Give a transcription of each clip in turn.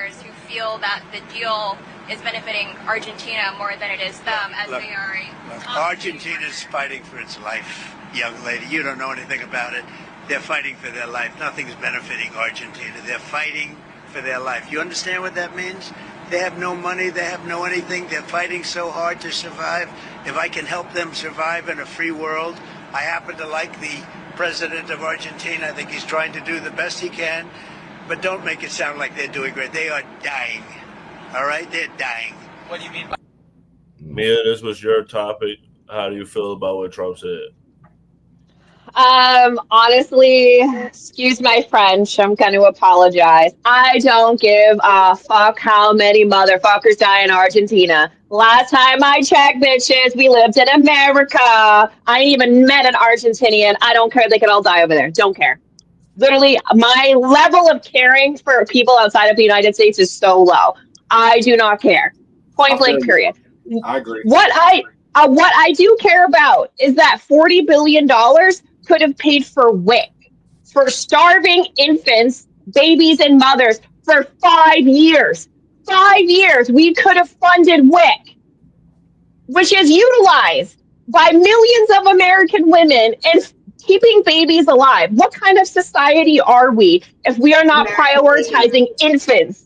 donors who feel that the deal is benefiting Argentina more than it is them, as they are Argentina's fighting for its life, young lady. You don't know anything about it. They're fighting for their life. Nothing's benefiting Argentina. They're fighting for their life. You understand what that means? They have no money. They have no anything. They're fighting so hard to survive. If I can help them survive in a free world, I happen to like the president of Argentina. I think he's trying to do the best he can. But don't make it sound like they're doing great. They are dying. All right? They're dying. What do you mean by... Mia, this was your topic. How do you feel about what Trump said? Honestly, excuse my French, I'm going to apologize. I don't give a fuck how many motherfuckers die in Argentina. Last time I checked, bitches, we lived in America. I ain't even met an Argentinian. I don't care. They could all die over there. Don't care. Literally, my level of caring for people outside of the United States is so low. I do not care. Point blank, period. I agree. What I do care about is that $40 billion could have paid for WIC, for starving infants, babies, and mothers for 5 years. 5 years, we could have funded WIC, which is utilized by millions of American women and keeping babies alive. What kind of society are we if we are not prioritizing infants?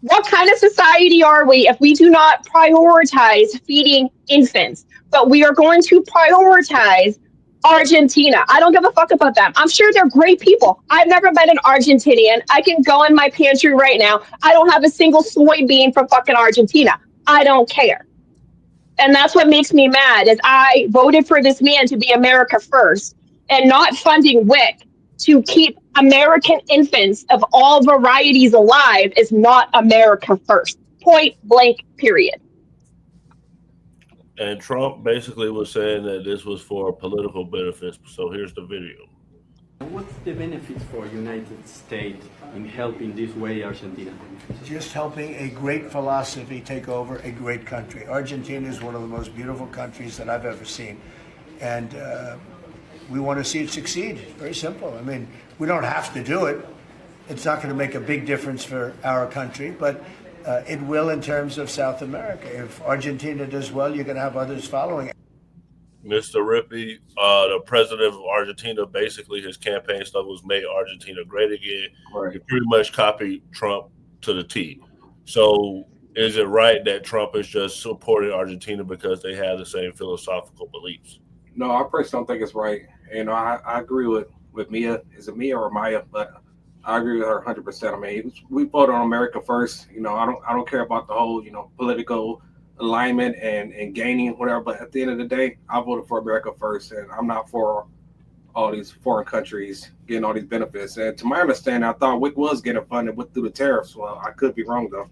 What kind of society are we if we do not prioritize feeding infants? But we are going to prioritize Argentina. I don't give a fuck about them. I'm sure they're great people. I've never met an Argentinian. I can go in my pantry right now. I don't have a single soybean from fucking Argentina. I don't care. And that's what makes me mad is I voted for this man to be America first and not funding WIC to keep American infants of all varieties alive is not America first. Point blank, period. And Trump basically was saying that this was for political benefits. So here's the video. What's the benefits for United States in helping this way Argentina? Just helping a great philosophy take over a great country. Argentina is one of the most beautiful countries that I've ever seen. And we want to see it succeed. Very simple. I mean, we don't have to do it. It's not going to make a big difference for our country, but it will in terms of South America. If Argentina does well, you're going to have others following. Mr. Rippey, the president of Argentina, basically his campaign stuff was "Make Argentina Great Again." Right. He pretty much copied Trump to the T. So is it right that Trump is just supporting Argentina because they have the same philosophical beliefs? No, I personally don't think it's right. You know, I agree with Mia. Is it Mia or Maya? But I agree with her 100%. I mean, we voted on America first. You know, I don't care about the whole, political alignment and gaining whatever. But at the end of the day, I voted for America first, and I'm not for all these foreign countries getting all these benefits. And to my understanding, I thought WIC was getting funded through the tariffs. Well, I could be wrong though.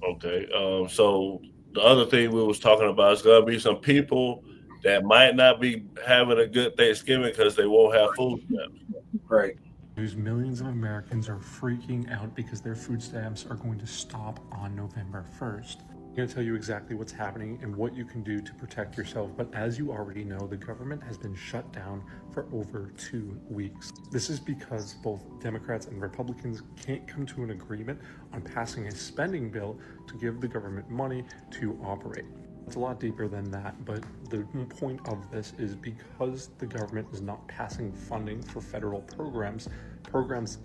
Okay. So the other thing we was talking about is going to be some people that might not be having a good Thanksgiving because they won't have food stamps. Right. There's millions of Americans are freaking out because their food stamps are going to stop on November 1st. I'm going to tell you exactly what's happening and what you can do to protect yourself. But as you already know, the government has been shut down for over 2 weeks. This is because both Democrats and Republicans can't come to an agreement on passing a spending bill to give the government money to operate. It's a lot deeper than that, but the point of this is because the government is not passing funding for federal programs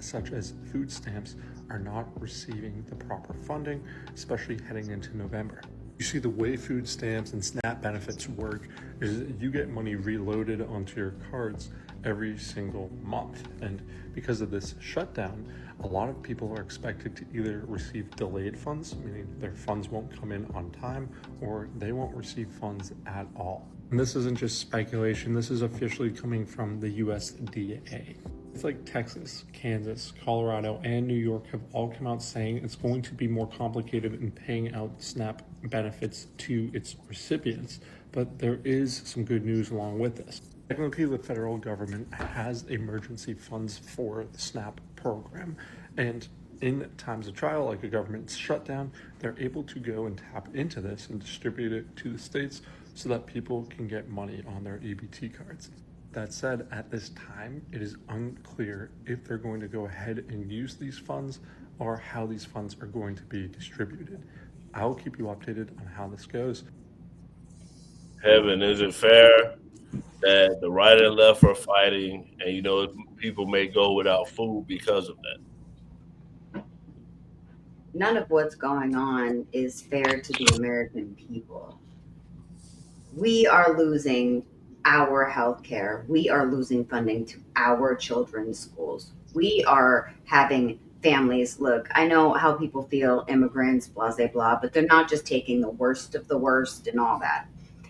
such as food stamps are not receiving the proper funding, especially heading into November. You see, the way food stamps and SNAP benefits work is that you get money reloaded onto your cards every single month. And because of this shutdown, a lot of people are expected to either receive delayed funds, meaning their funds won't come in on time, or they won't receive funds at all. And this isn't just speculation, this is officially coming from the USDA. It's like Texas, Kansas, Colorado, and New York have all come out saying it's going to be more complicated in paying out SNAP benefits to its recipients. But there is some good news along with this. Technically, the federal government has emergency funds for the SNAP program. And in times of trial, like a government shutdown, they're able to go and tap into this and distribute it to the states so that people can get money on their EBT cards. That said, at this time, it is unclear if they're going to go ahead and use these funds or how these funds are going to be distributed. I'll keep you updated on how this goes. Heaven, is it fair that the right and left are fighting, and people may go without food because of that? None of what's going on is fair to the American people. We are losing our health care. We are losing funding to our children's schools. We are having families, look, I know how people feel, immigrants, blah, blah, blah, but they're not just taking the worst of the worst and all that.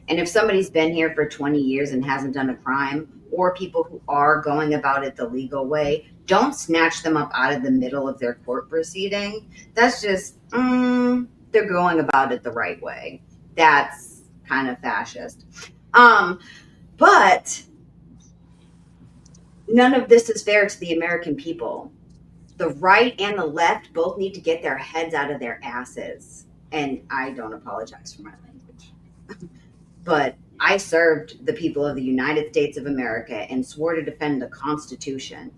And if somebody's been here for 20 years and hasn't done a crime, or people who are going about it the legal way, don't snatch them up out of the middle of their court proceeding. That's just, they're going about it the right way. That's kind of fascist. But none of this is fair to the American people. The right and the left both need to get their heads out of their asses. And I don't apologize for my language. But I served the people of the United States of America and swore to defend the Constitution.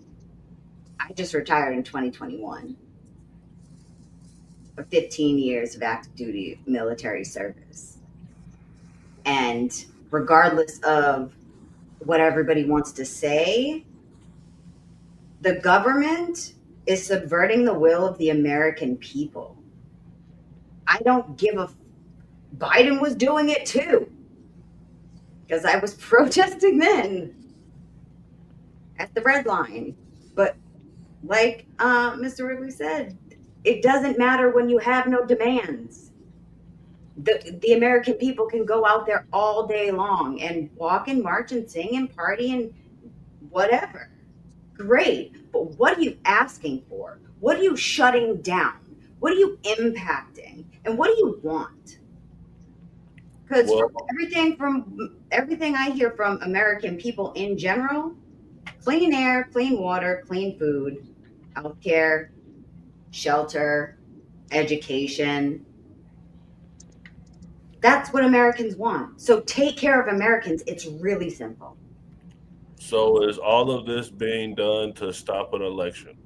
I just retired in 2021 for 15 years of active duty military service. And regardless of what everybody wants to say, the government is subverting the will of the American people. I don't give a Biden was doing it too, because I was protesting then at the red line. But like Mr. Wrigley said, it doesn't matter when you have no demands. The American people can go out there all day long and walk and march and sing and party and whatever. Great. But what are you asking for? What are you shutting down? What are you impacting? And what do you want? Because everything I hear from American people in general, clean air, clean water, clean food, healthcare, shelter, education. That's what Americans want. So take care of Americans. It's really simple. So is all of this being done to stop an election?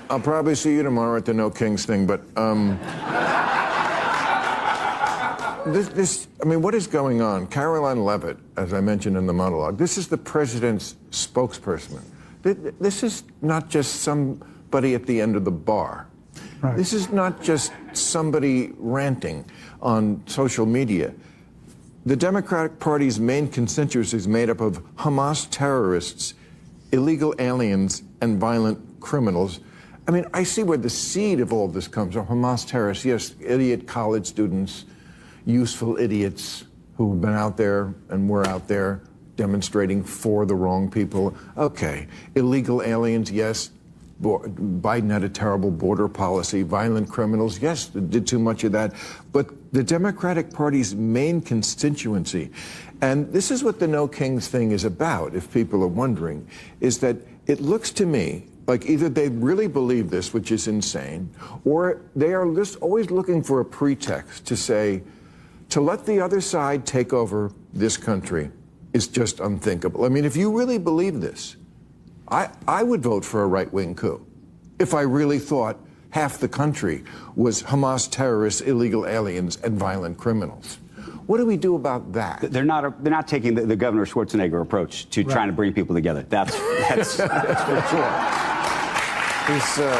I'll probably see you tomorrow at the No Kings thing, but what is going on? Caroline Leavitt, as I mentioned in the monologue, this is the president's spokesperson. This is not just somebody at the end of the bar. Right. This is not just somebody ranting on social media. The Democratic Party's main constituency is made up of Hamas terrorists, illegal aliens, and violent criminals. I mean, I see where the seed of all this comes from. Hamas terrorists, yes, idiot college students, useful idiots who've been out there and were out there demonstrating for the wrong people. Okay, illegal aliens, yes. Biden had a terrible border policy. Violent criminals, yes, did too much of that. But the Democratic Party's main constituency, and this is what the No Kings thing is about, if people are wondering, is that it looks to me like either they really believe this, which is insane, or they are just always looking for a pretext to say, to let the other side take over this country is just unthinkable. I mean, if you really believe this, I would vote for a right-wing coup if I really thought half the country was Hamas terrorists, illegal aliens, and violent criminals. What do we do about that? They're not taking the Governor Schwarzenegger approach to trying to bring people together. That's for sure.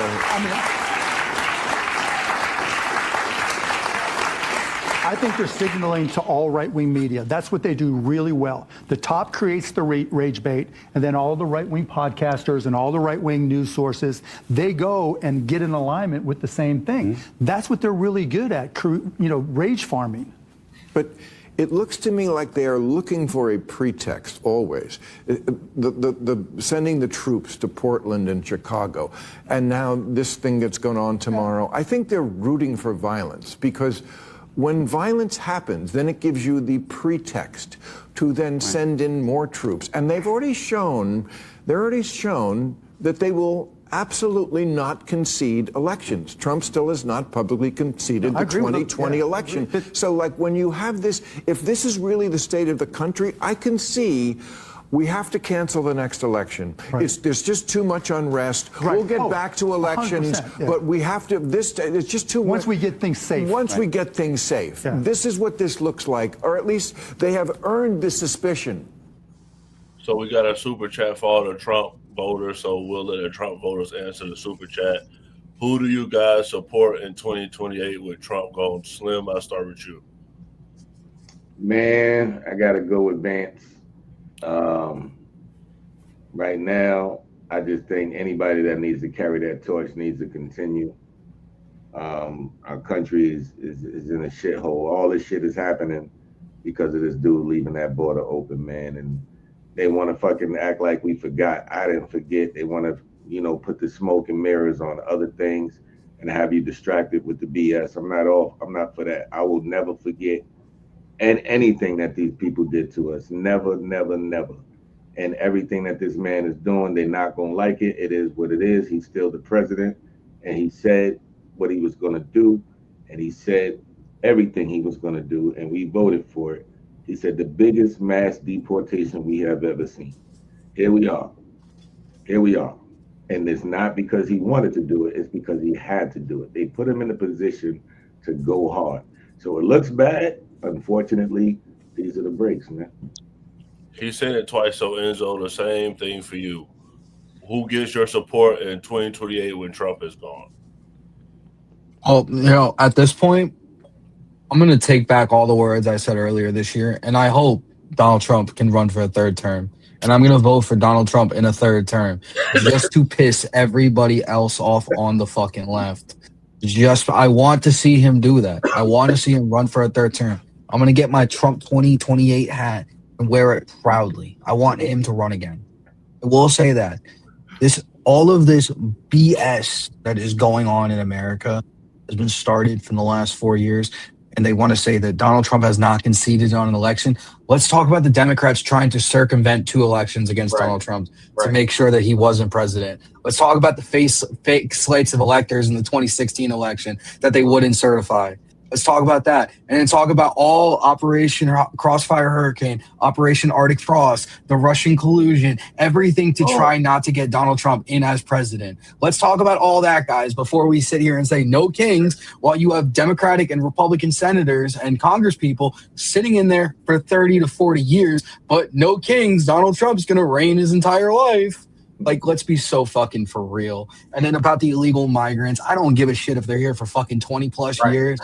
I think they're signaling to all right-wing media. That's what they do really well. The top creates the rage bait, and then all the right-wing podcasters and all the right-wing news sources, they go and get in alignment with the same thing. Mm-hmm. That's what they're really good at, rage farming. But it looks to me like they are looking for a pretext always. The sending the troops to Portland and Chicago, and now this thing that's going on tomorrow. I think they're rooting for violence because when violence happens, then it gives you the pretext to then send in more troops. And they've already shown that they will absolutely not concede elections. Trump still has not publicly conceded the 2020 election. So, like, when you have this, if this is really the state of the country, I can see we have to cancel the next election. There's just too much unrest. We'll get back to elections, but we have to, it's just too Once we get things safe. Once we get things safe. This is what this looks like, or at least they have earned the suspicion. So we got a super chat for all the Trump voters, so we'll let the Trump voters answer the super chat. Who do you guys support in 2028 with Trump going? Slim, I'll start with you. Man, I got to go with Vance. Right now, I just think anybody that needs to carry that torch needs to continue. Our country is in a shithole. All this shit is happening because of this dude leaving that border open, man. And they want to fucking act like we forgot. I didn't forget. They want to, put the smoke and mirrors on other things and have you distracted with the BS. I'm not for that. I will never forget anything that these people did to us. Never, never, never. And everything that this man is doing, they're not going to like it. It is what it is. He's still the president. And he said what he was going to do. And he said everything he was going to do. And we voted for it. He said the biggest mass deportation we have ever seen. Here we are. Here we are. And it's not because he wanted to do it. It's because he had to do it. They put him in a position to go hard. So it looks bad. Unfortunately, these are the breaks, man. He said it twice, so Enzo, the same thing for you. Who gets your support in 2028 when Trump is gone? Oh, at this point, I'm going to take back all the words I said earlier this year, and I hope Donald Trump can run for a third term. And I'm going to vote for Donald Trump in a third term just to piss everybody else off on the fucking left. I want to see him do that. I want to see him run for a third term. I'm going to get my Trump 2028 hat and wear it proudly. I want him to run again. I will say that all of this BS that is going on in America has been started from the last 4 years, and they want to say that Donald Trump has not conceded on an election. Let's talk about the Democrats trying to circumvent 2 elections against Donald Trump to make sure that he wasn't president. Let's talk about the fake slates of electors in the 2016 election that they wouldn't certify. Let's talk about that. And then talk about all Operation Crossfire Hurricane, Operation Arctic Frost, the Russian collusion, everything to try not to get Donald Trump in as president. Let's talk about all that, guys, before we sit here and say no kings while you have Democratic and Republican senators and Congress people sitting in there for 30 to 40 years, but no kings. Donald Trump's going to reign his entire life. Like, let's be so fucking for real. And then about the illegal migrants, I don't give a shit if they're here for fucking 20 plus years,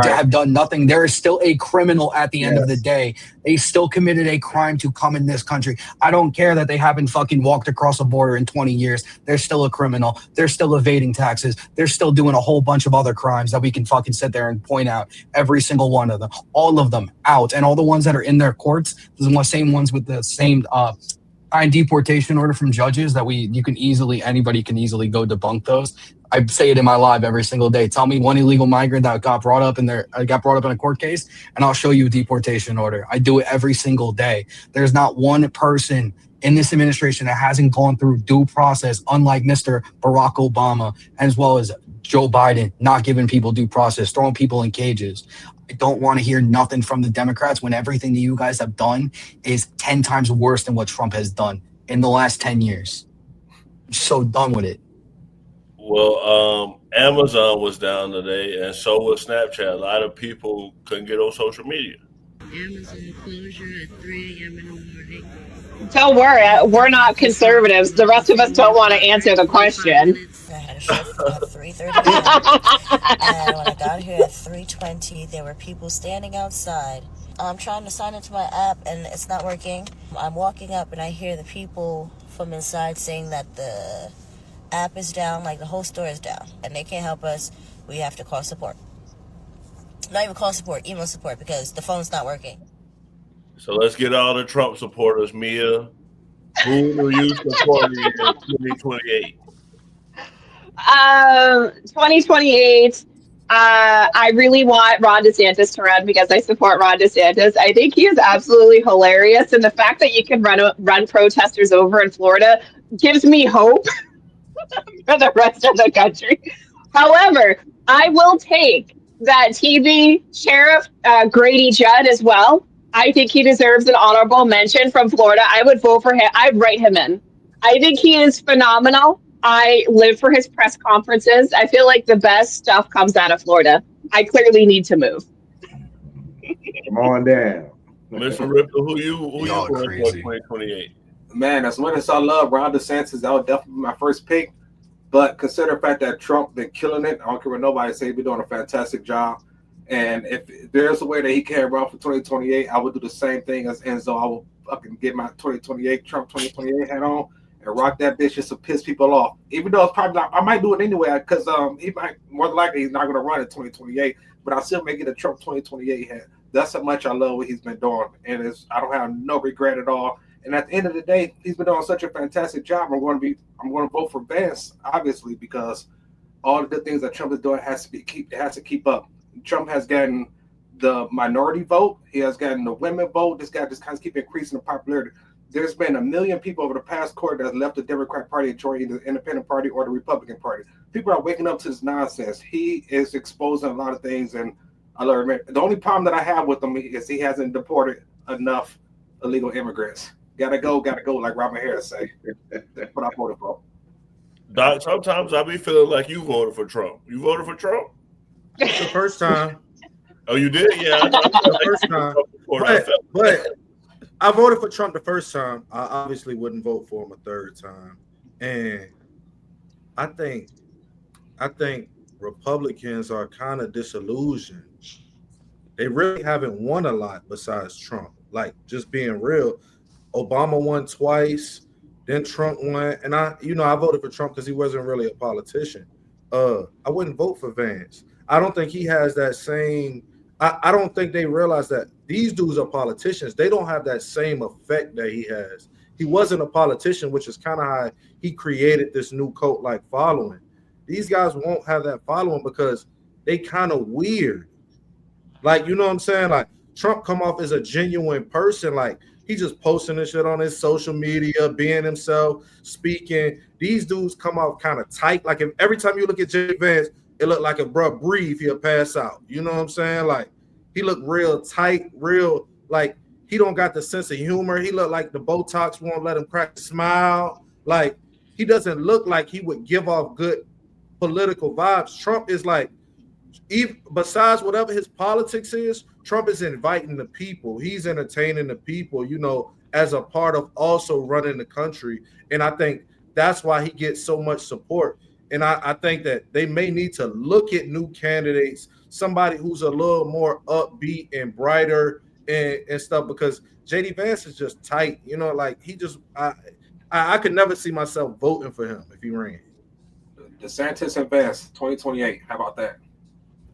have done nothing. There is still a criminal at the end of the day. They still committed a crime to come in this country. I don't care that they haven't fucking walked across a border in 20 years. They're still a criminal. They're still evading taxes. They're still doing a whole bunch of other crimes that we can fucking sit there and point out. Every single one of them, all of them out. And all the ones that are in their courts, the same ones with the same deportation order from judges that anybody can easily go debunk those. I say it in my live every single day. Tell me one illegal migrant that got brought up in a court case, and I'll show you a deportation order. I do it every single day. There's not one person in this administration that hasn't gone through due process, unlike Mr. Barack Obama, as well as Joe Biden, not giving people due process, throwing people in cages. I don't want to hear nothing from the Democrats when everything that you guys have done is 10 times worse than what Trump has done in the last 10 years. I'm so done with it. Well, Amazon was down today, and so was Snapchat. A lot of people couldn't get on social media. Amazon closure at 3 a.m. in the morning. Don't worry, we're not conservatives. The rest of us don't want to answer the question. I had a shift at 3:30 a.m. and when I got here at 3:20, there were people standing outside. I'm trying to sign into my app and it's not working. I'm walking up and I hear the people from inside saying that the app is down, like the whole store is down, and they can't help us. We have to call support. Not even call support, email support, because the phone's not working. So let's get all the Trump supporters. Mia, who will you support in 2028? 2028, I really want Ron DeSantis to run because I support Ron DeSantis. I think he is absolutely hilarious, and the fact that you can run protesters over in Florida gives me hope. for the rest of the country. However, I will take that TV sheriff, Grady Judd, as well. I think he deserves an honorable mention from Florida. I would vote for him. I'd write him in. I think he is phenomenal. I live for his press conferences. I feel like the best stuff comes out of Florida. I clearly need to move. Come on down. Mr. Ripper, who you Y'all voting for crazy. 2028? Man, as much as I love Ron DeSantis, that would definitely be my first pick. But consider the fact that Trump been killing it. I don't care what nobody say. He's been doing a fantastic job. And if there's a way that he can run for 2028, I would do the same thing as Enzo. I will fucking get my 2028 Trump 2028 hat on and rock that bitch just to piss people off. Even though it's probably not, I might do it anyway because he might, more than likely he's not going to run in 2028. But I still may get a Trump 2028 hat. That's how much I love what he's been doing, and I don't have no regret at all. And at the end of the day, he's been doing such a fantastic job. I'm going to vote for Vance, obviously, because all the good things that Trump is doing has to keep up. Trump has gotten the minority vote. He has gotten the women vote. This guy just kind of keep increasing the popularity. There's been 1 million people over the past quarter that left the Democrat Party and joined the Independent Party or the Republican Party. People are waking up to this nonsense. He is exposing a lot of things, and I love it. The only problem that I have with him is he hasn't deported enough illegal immigrants. Gotta go, like Robert Harris say. That's what I voted for. Doc, sometimes I be feeling like you voted for Trump. You voted for Trump? The first time. Oh, you did? Yeah. The first time. But I voted for Trump the first time. I obviously wouldn't vote for him a third time. And I think Republicans are kind of disillusioned. They really haven't won a lot besides Trump. Like, just being real. Obama won twice, then Trump won. And I voted for Trump because he wasn't really a politician. I wouldn't vote for Vance. I don't think he has that same. I don't think they realize that these dudes are politicians. They don't have that same effect that he has. He wasn't a politician, which is kind of how he created this new cult-like following. These guys won't have that following because they kind of weird. Like, you know what I'm saying? Like, Trump come off as a genuine person. Like, he just posting this shit on his social media, being himself, speaking. These dudes come off kind of tight. Like, if every time you look at J. Vance, it looked like a bruh breathe, he'll pass out. You know what I'm saying? Like, he looked real tight, real, like, he don't got the sense of humor. He looked like the Botox won't let him crack a smile. Like, he doesn't look like he would give off good political vibes. Trump is like, even besides whatever his politics is, Trump is inviting the people. He's entertaining the people, you know, as a part of also running the country. And I think that's why he gets so much support. And I think that they may need to look at new candidates, somebody who's a little more upbeat and brighter and stuff, because JD Vance is just tight. You know, like, he just, I could never see myself voting for him if he ran. DeSantis and Vance, 2028. How about that?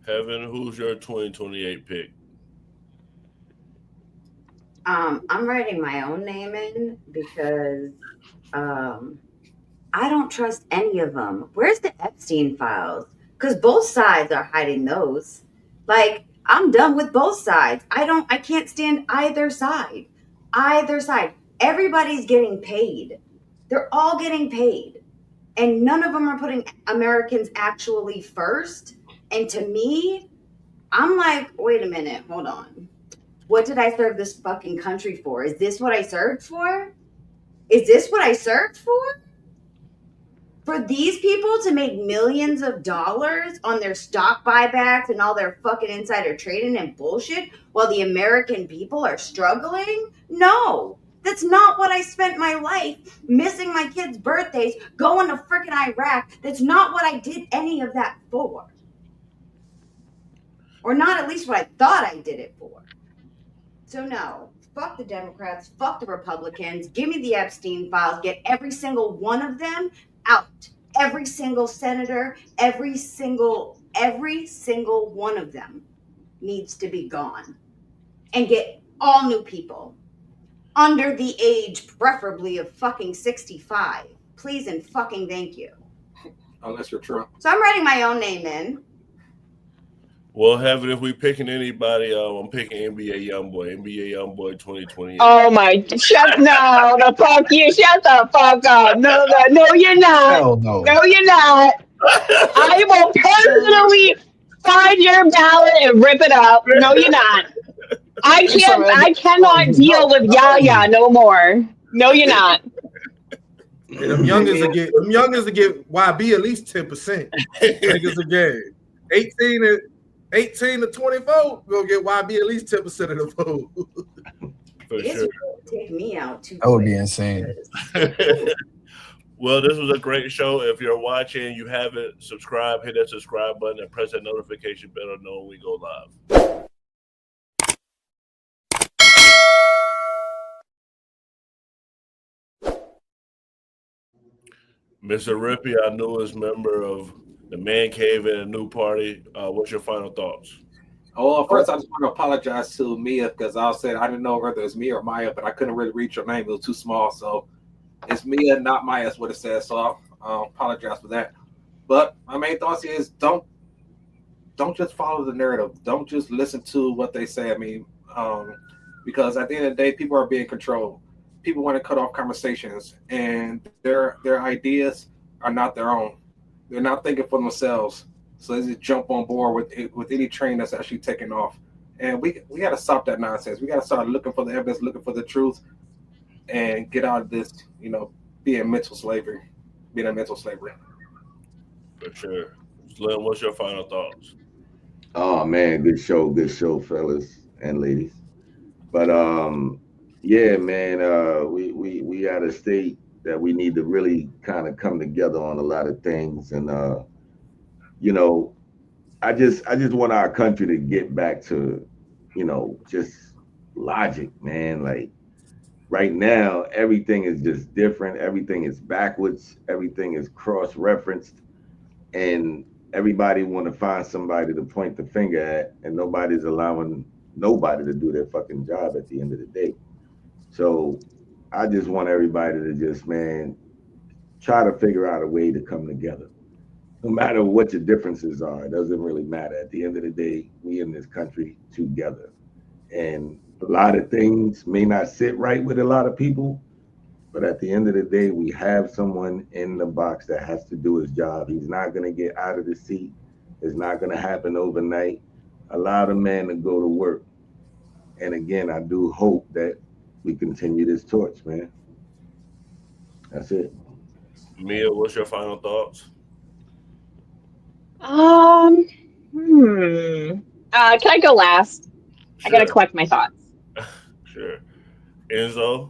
Heaven, who's your 2028 pick? I'm writing my own name in because I don't trust any of them. Where's the Epstein files? Because both sides are hiding those. Like, I'm done with both sides. I can't stand either side. Either side. Everybody's getting paid. They're all getting paid. And none of them are putting Americans actually first. And to me, I'm like, wait a minute, hold on. What did I serve this fucking country for? Is this what I served for? Is this what I served for? For these people to make millions of dollars on their stock buybacks and all their fucking insider trading and bullshit while the American people are struggling? No, that's not what I spent my life missing my kids' birthdays, going to freaking Iraq. That's not what I did any of that for. Or not at least what I thought I did it for. So no, fuck the Democrats, fuck the Republicans, give me the Epstein files, get every single one of them out. Every single senator, every single one of them needs to be gone. And get all new people. Under the age, preferably, of fucking 65. Please and fucking thank you. Unless you're Trump. So I'm writing my own name in. Well, have it if we picking anybody. I'm picking NBA YoungBoy 2028. Oh my! No, the fuck you! Shut the fuck up! No, you're not. Hell no. No, you're not. I will personally find your ballot and rip it up. No, you're not. I cannot deal with Yaya no more. No, you're not. And them youngins to get YB at least 10%. Niggas a game. 18 to 24, we'll get YB at least 10% of the vote. For This sure. would take me out too. That would be insane. Well, this was a great show. If you're watching, you haven't subscribed, hit that subscribe button and press that notification bell to know when we go live. Mr. Rippey, our newest member of the Man Cave and a new party. What's your final thoughts? Oh, well, first I just want to apologize to Mia because I said I didn't know whether it's Mia or Maya, but I couldn't really read your name. It was too small. So it's Mia, not Maya is what it says. So I'll apologize for that. But my main thoughts is don't just follow the narrative. Don't just listen to what they say. I mean, because at the end of the day, people are being controlled. People want to cut off conversations, and their ideas are not their own. They're not thinking for themselves, so they just jump on board with any train that's actually taking off. And we got to stop that nonsense. We got to start looking for the evidence, looking for the truth, and get out of this, being a mental slavery. For sure. Slim, what's your final thoughts? Oh man, good show, fellas and ladies. But yeah, man, we at a state that we need to really kind of come together on a lot of things, and I just want our country to get back to, just logic, man. Like right now, everything is just different. Everything is backwards. Everything is cross-referenced, and everybody want to find somebody to point the finger at, and nobody's allowing nobody to do their fucking job at the end of the day. So I just want everybody to just, man, try to figure out a way to come together. No matter what your differences are, it doesn't really matter. At the end of the day, we in this country together. And a lot of things may not sit right with a lot of people, but at the end of the day, we have someone in the box that has to do his job. He's not going to get out of the seat. It's not going to happen overnight. Allow the man to go to work. And again, I do hope that we continue this torch, man. That's it. Mia, what's your final thoughts? Can I go last? Sure. I gotta collect my thoughts. Sure. Enzo?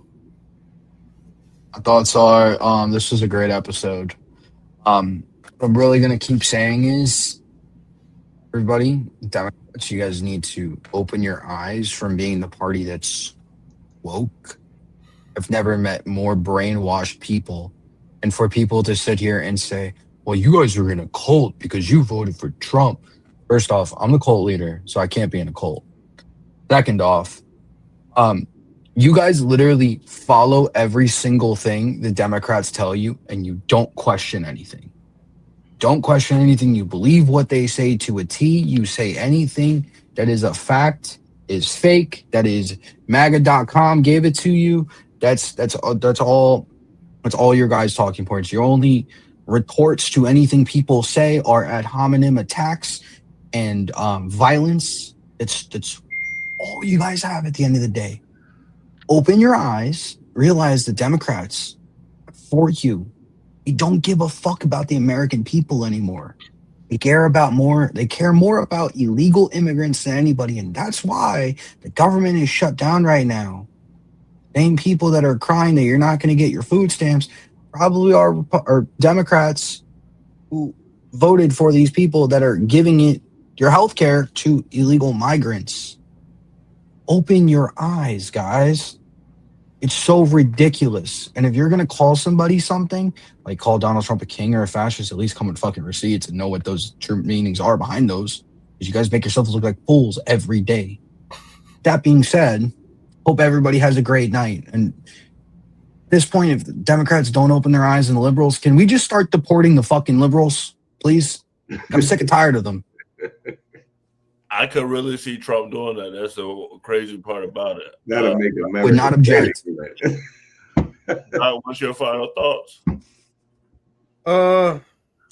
My thoughts are this was a great episode. What I'm really gonna keep saying is, everybody, Democrats, you guys need to open your eyes from being the party that's woke. I've never met more brainwashed people, and for people to sit here and say, well, you guys are in a cult because you voted for Trump. First off, I'm the cult leader, so I can't be in a cult. Second off, you guys literally follow every single thing the Democrats tell you, and you don't question anything. Don't question anything. You believe what they say to a T. You say anything that is a fact is fake. That is MAGA.com gave it to you. That's all your guys' talking points. Your only retorts to anything people say are ad hominem attacks and violence. That's all you guys have at the end of the day. Open your eyes, realize the Democrats for you. They don't give a fuck about the American people anymore. They care more about illegal immigrants than anybody, and that's why the government is shut down right now. Same people that are crying that you're not going to get your food stamps probably are Democrats who voted for these people that are giving your health care to illegal migrants. Open your eyes, guys. It's so ridiculous. And if you're going to call somebody something, like call Donald Trump a king or a fascist, at least come with fucking receipts and know what those true meanings are behind those. Because you guys make yourselves look like fools every day. That being said, hope everybody has a great night. And at this point, if the Democrats don't open their eyes and the liberals, can we just start deporting the fucking liberals, please? I'm sick and tired of them. I could really see Trump doing that. That's the crazy part about it. That'll make America. Would not object. What's your final thoughts?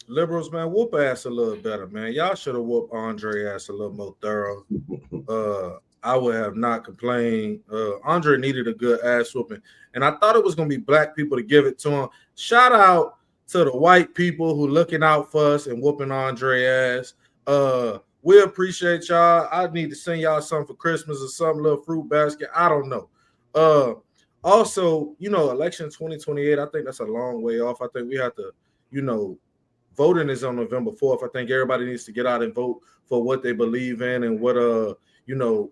Liberals, man, whoop ass a little better, man. Y'all should have whooped Andre ass a little more thorough. I would have not complained. Andre needed a good ass whooping, and I thought it was gonna be black people to give it to him. Shout out to the white people who looking out for us and whooping Andre ass. We appreciate y'all. I need to send y'all something for Christmas or some little fruit basket. I don't know. Also, election 2028, I think that's a long way off. I think we have to, voting is on November 4th. I think everybody needs to get out and vote for what they believe in and what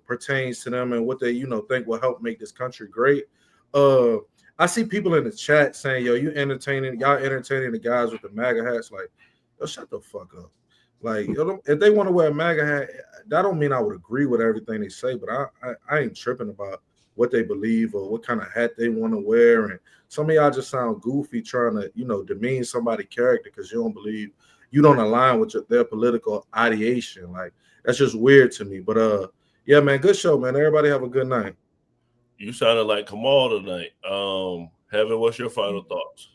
pertains to them and what they think will help make this country great. I see people in the chat saying, yo, y'all entertaining the guys with the MAGA hats. Like, yo, shut the fuck up. Like, if they want to wear a MAGA hat, that don't mean I would agree with everything they say, but I ain't tripping about what they believe or what kind of hat they want to wear. And some of y'all just sound goofy trying to, demean somebody's character because you don't align with their political ideation. Like, that's just weird to me. But yeah, man, good show, man. Everybody have a good night. You sounded like Kamal tonight. Heaven, what's your final thoughts?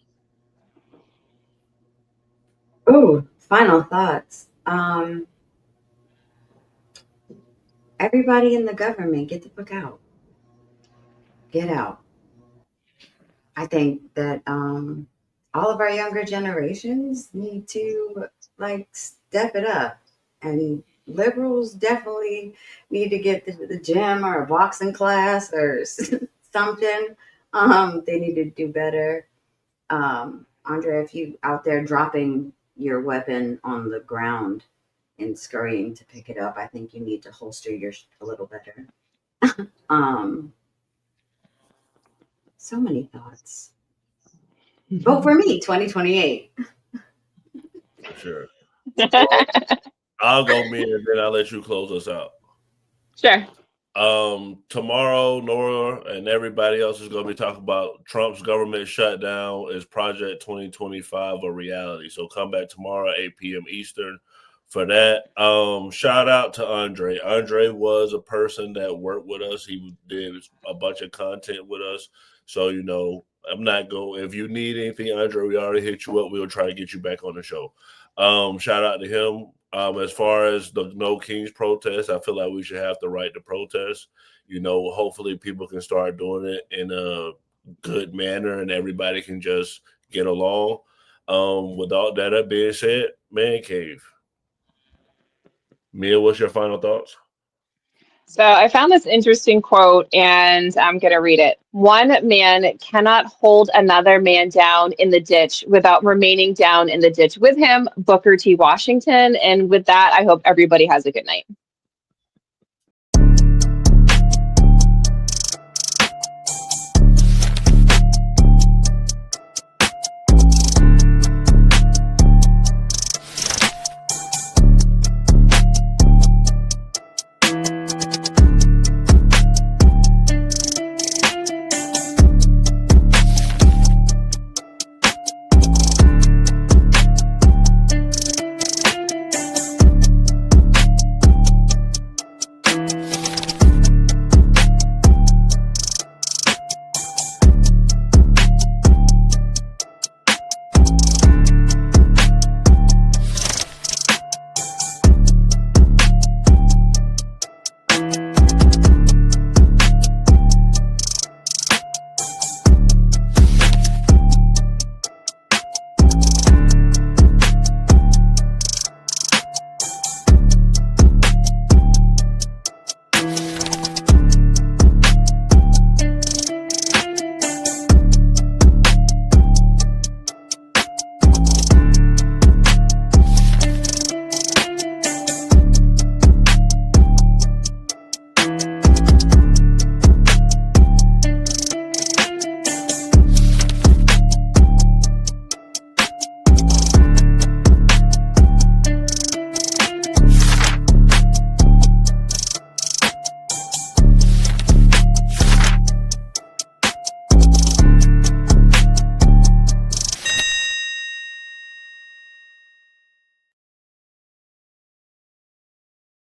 Ooh, final thoughts. Everybody in the government, get the fuck out. Get out. I think that all of our younger generations need to step it up, and liberals definitely need to get the gym or a boxing class or something. They need to do better. Andre, if you out there dropping your weapon on the ground and scurrying to pick it up, I think you need to holster yours a little better. So many thoughts. Vote for me, 2028. For sure. I'll go me and then I'll let you close us out. Sure. Tomorrow, Nora and everybody else is going to be talking about Trump's government shutdown. Is Project 2025 a reality? So come back tomorrow, 8 p.m. Eastern for that. Shout out to Andre. Andre was a person that worked with us. He did a bunch of content with us. So, I'm not going, if you need anything, Andre, we already hit you up. We'll try to get you back on the show. Shout out to him. As far as the No Kings protest, I feel like we should have the right to protest. Hopefully people can start doing it in a good manner and everybody can just get along. With all that being said, Man Cave. Mia, what's your final thoughts? So I found this interesting quote and I'm going to read it. One man cannot hold another man down in the ditch without remaining down in the ditch with him. Booker T. Washington. And with that, I hope everybody has a good night.